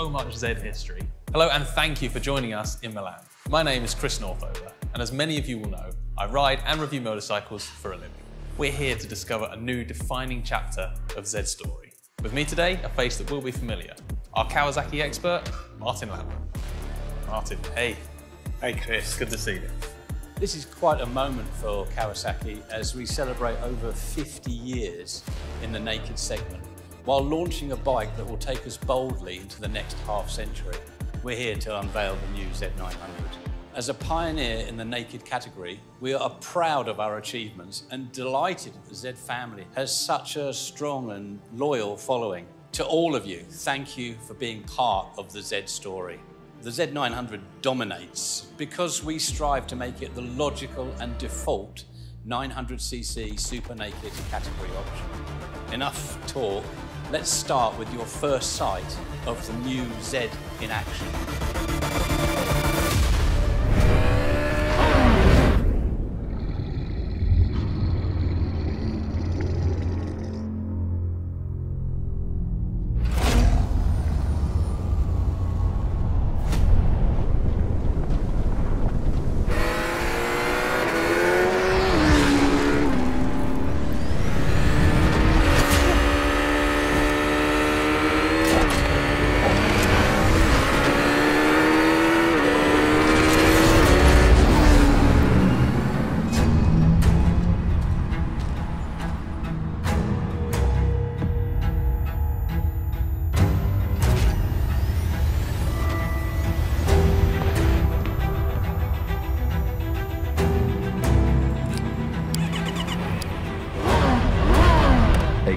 so much Z history. Hello and thank you for joining us in Milan. My name is Chris Northover, and as many of you will know, I ride and review motorcycles for a living. We're here to discover a new defining chapter of Z's story. With me today, a face that will be familiar, our Kawasaki expert, Martin Lambert. Martin, hey. Hey Chris, Good to see you. this is quite a moment for Kawasaki as we celebrate over 50 years in the naked segment, while launching a bike that will take us boldly into the next half century. We're here to unveil the new Z900. As a pioneer in the naked category, we are proud of our achievements and delighted the Z family has such a strong and loyal following. To all of you, thank you for being part of the Z story. The Z900 dominates because we strive to make it the logical and default 900cc super naked category option. Enough talk, let's start with your first sight of the new Z in action.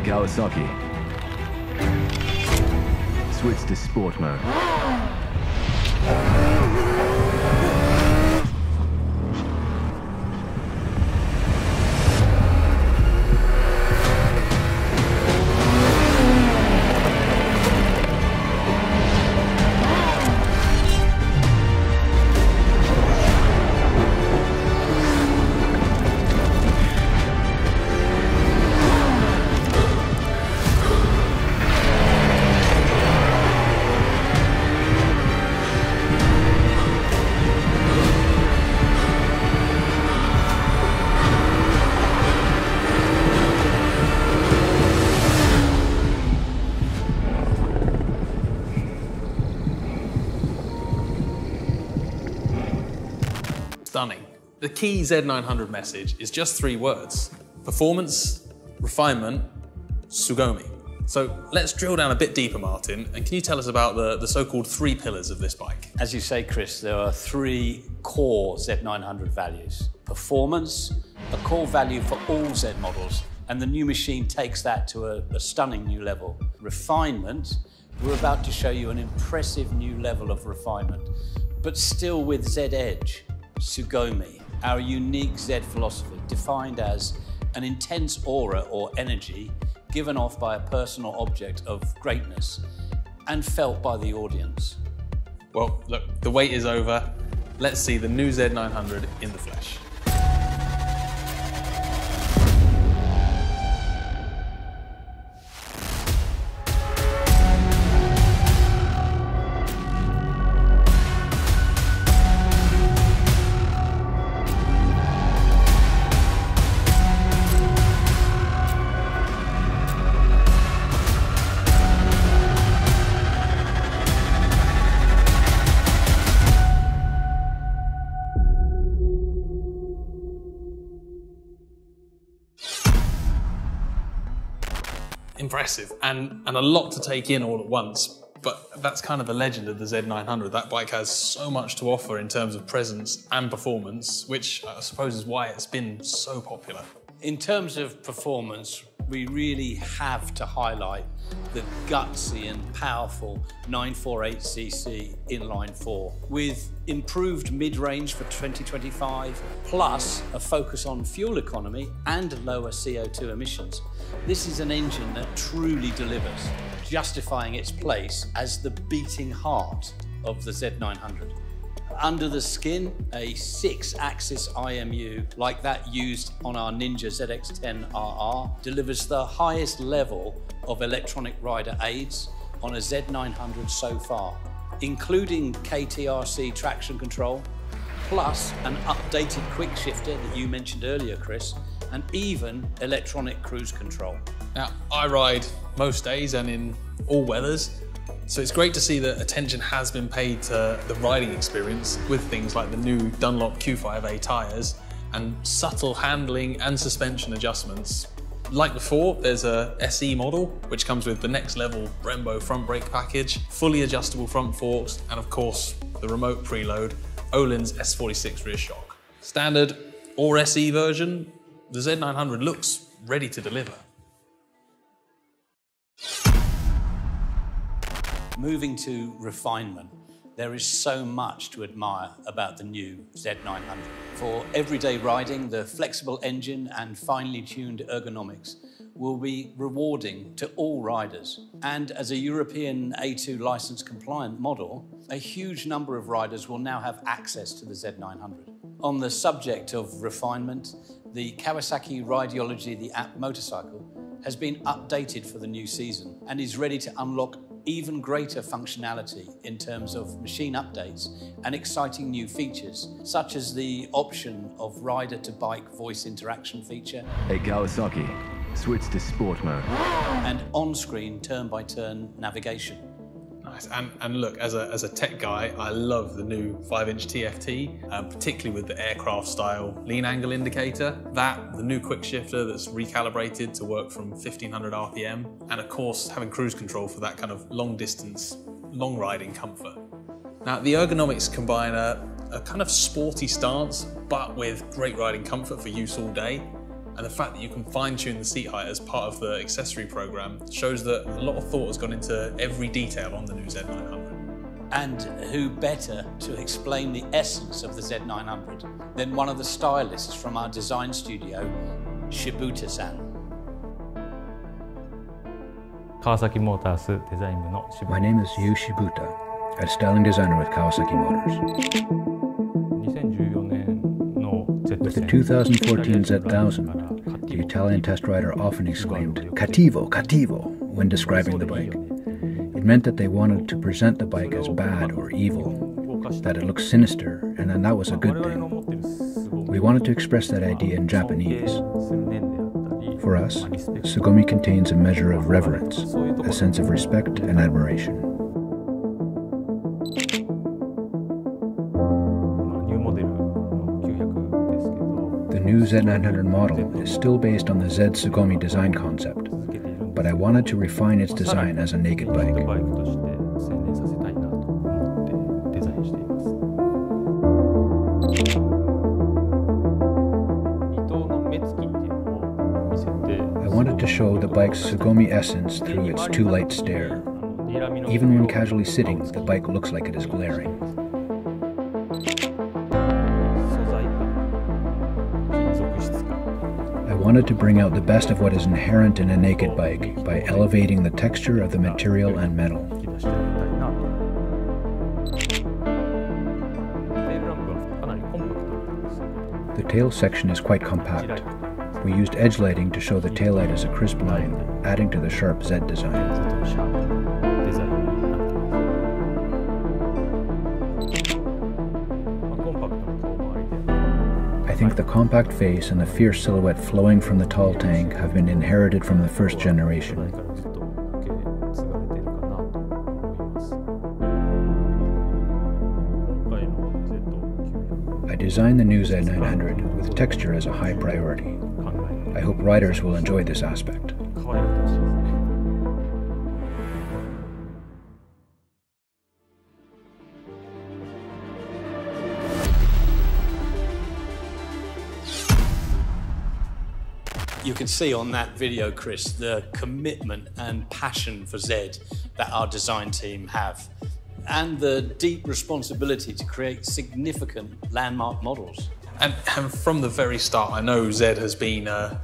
Kawasaki. Switch to sport mode. Stunning. The key Z900 message is just 3 words: performance, refinement, Sugomi. So let's drill down a bit deeper, Martin, and can you tell us about the so-called 3 pillars of this bike? As you say, Chris, there are 3 core Z900 values. Performance, a core value for all Z models, and the new machine takes that to a stunning new level. Refinement, we're about to show you an impressive new level of refinement, but still with Z edge. Sugomi, our unique Z philosophy, defined as an intense aura or energy given off by a personal object of greatness and felt by the audience. Well, look, the wait is over. Let's see the new Z900 in the flesh. Impressive, and a lot to take in all at once, but that's kind of the legend of the Z900. That bike has so much to offer in terms of presence and performance, which I suppose is why it's been so popular. In terms of performance, we really have to highlight the gutsy and powerful 948cc inline 4 with improved mid-range for 2025, plus a focus on fuel economy and lower CO2 emissions. This is an engine that truly delivers, justifying its place as the beating heart of the Z900. Under the skin, a 6-axis IMU like that used on our Ninja ZX-10RR delivers the highest level of electronic rider aids on a Z900 so far, including KTRC traction control, plus an updated quick shifter that you mentioned earlier, Chris, and even electronic cruise control. Now, I ride most days and in all weathers, so it's great to see that attention has been paid to the riding experience with things like the new Dunlop Q5A tyres and subtle handling and suspension adjustments. Like before, there's a SE model, which comes with the next level Brembo front brake package, fully adjustable front forks, and of course, the remote preload, Öhlins S46 rear shock. Standard or SE version, the Z900 looks ready to deliver. Moving to refinement, there is so much to admire about the new Z900. For everyday riding, the flexible engine and finely tuned ergonomics will be rewarding to all riders. And as a European A2 license compliant model, a huge number of riders will now have access to the Z900. On the subject of refinement, the Kawasaki Rideology, the app motorcycle, has been updated for the new season and is ready to unlock even greater functionality in terms of machine updates and exciting new features, such as the option of rider-to-bike voice interaction feature. A Kawasaki, switch to sport mode. And on-screen turn-by-turn navigation. Nice, and look, as a tech guy, I love the new 5-inch TFT, particularly with the aircraft-style lean angle indicator. The new quick shifter that's recalibrated to work from 1500 RPM, and of course, having cruise control for that kind of long-distance, long-riding comfort. Now, the ergonomics combine a kind of sporty stance, but with great riding comfort for use all day. And the fact that you can fine-tune the seat height as part of the accessory program shows that a lot of thought has gone into every detail on the new Z900. And who better to explain the essence of the Z900 than one of the stylists from our design studio, Shibuta-san. Kawasaki Motors デザイン部の渋 My name is Yu Shibuta, a styling designer with Kawasaki Motors. 2014年の With the 2014 Z1000, the Italian test rider often exclaimed, "Cattivo, cattivo," when describing the bike. It meant that they wanted to present the bike as bad or evil, that it looked sinister, and then that was a good thing. We wanted to express that idea in Japanese. For us, Sugomi contains a measure of reverence, a sense of respect and admiration. The new Z900 model is still based on the Z Sugomi design concept, but I wanted to refine its design as a naked bike. I wanted to show the bike's Sugomi essence through its two-light stare. Even when casually sitting, the bike looks like it is glaring. I wanted to bring out the best of what is inherent in a naked bike by elevating the texture of the material and metal. The tail section is quite compact. We used edge lighting to show the taillight as a crisp line, adding to the sharp Z design. I think the compact face and the fierce silhouette flowing from the tall tank have been inherited from the first generation. I designed the new Z900 with texture as a high priority. I hope riders will enjoy this aspect. You can see on that video, Chris, the commitment and passion for Z that our design team have, and the deep responsibility to create significant landmark models. And from the very start, I know Z has been a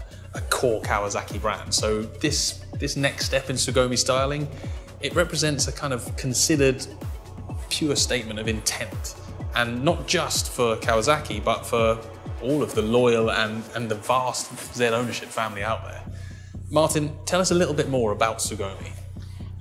core Kawasaki brand. So this next step in Sugomi styling, it represents a kind of considered, pure statement of intent. And not just for Kawasaki, but for all of the loyal and the vast Z ownership family out there. Martin, tell us a little bit more about Sugomi.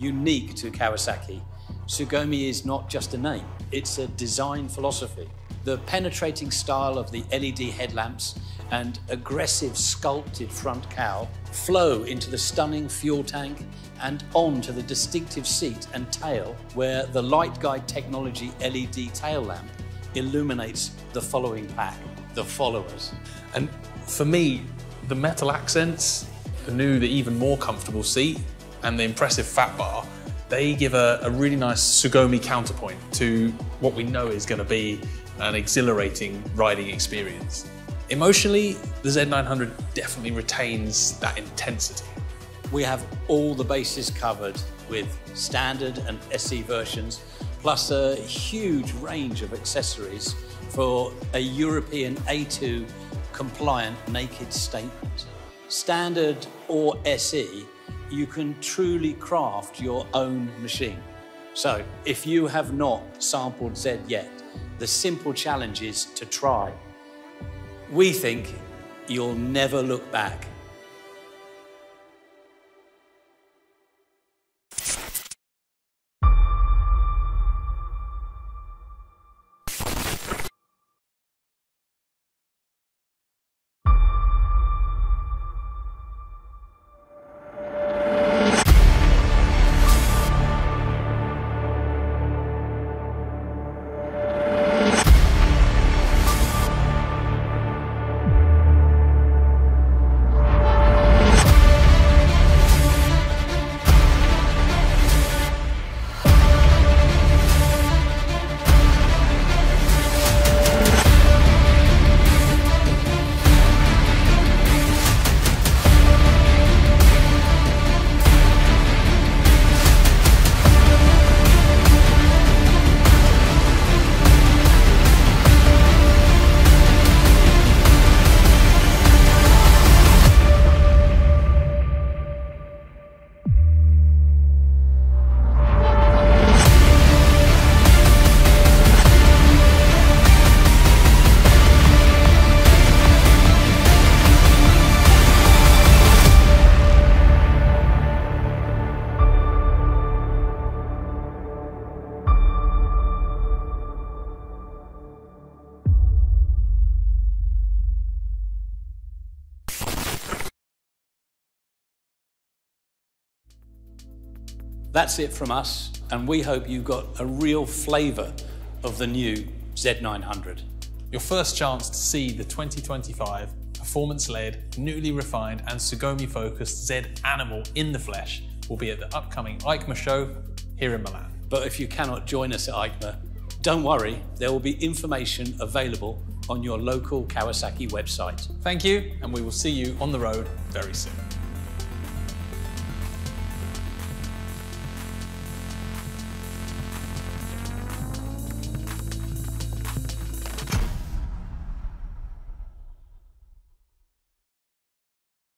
unique to Kawasaki. Tsugomi is not just a name, it's a design philosophy. The penetrating style of the LED headlamps and aggressive sculpted front cowl flow into the stunning fuel tank and onto the distinctive seat and tail, where the light guide technology LED tail lamp illuminates the following pack, the followers. And for me, the metal accents, the even more comfortable seat, and the impressive fat bar, they give a really nice Tsugomi counterpoint to what we know is going to be an exhilarating riding experience. Emotionally, the Z900 definitely retains that intensity. We have all the bases covered with standard and SE versions, plus a huge range of accessories for a European A2 compliant naked statement. Standard or SE, you can truly craft your own machine. So if you have not sampled Z yet, the simple challenge is to try. We think you'll never look back. That's it from us, and we hope you got a real flavour of the new Z900. Your first chance to see the 2025 performance-led, newly refined and Tsugomi-focused Z Animal in the flesh will be at the upcoming EICMA show here in Milan. But if you cannot join us at EICMA, don't worry, there will be information available on your local Kawasaki website. Thank you, and we will see you on the road very soon.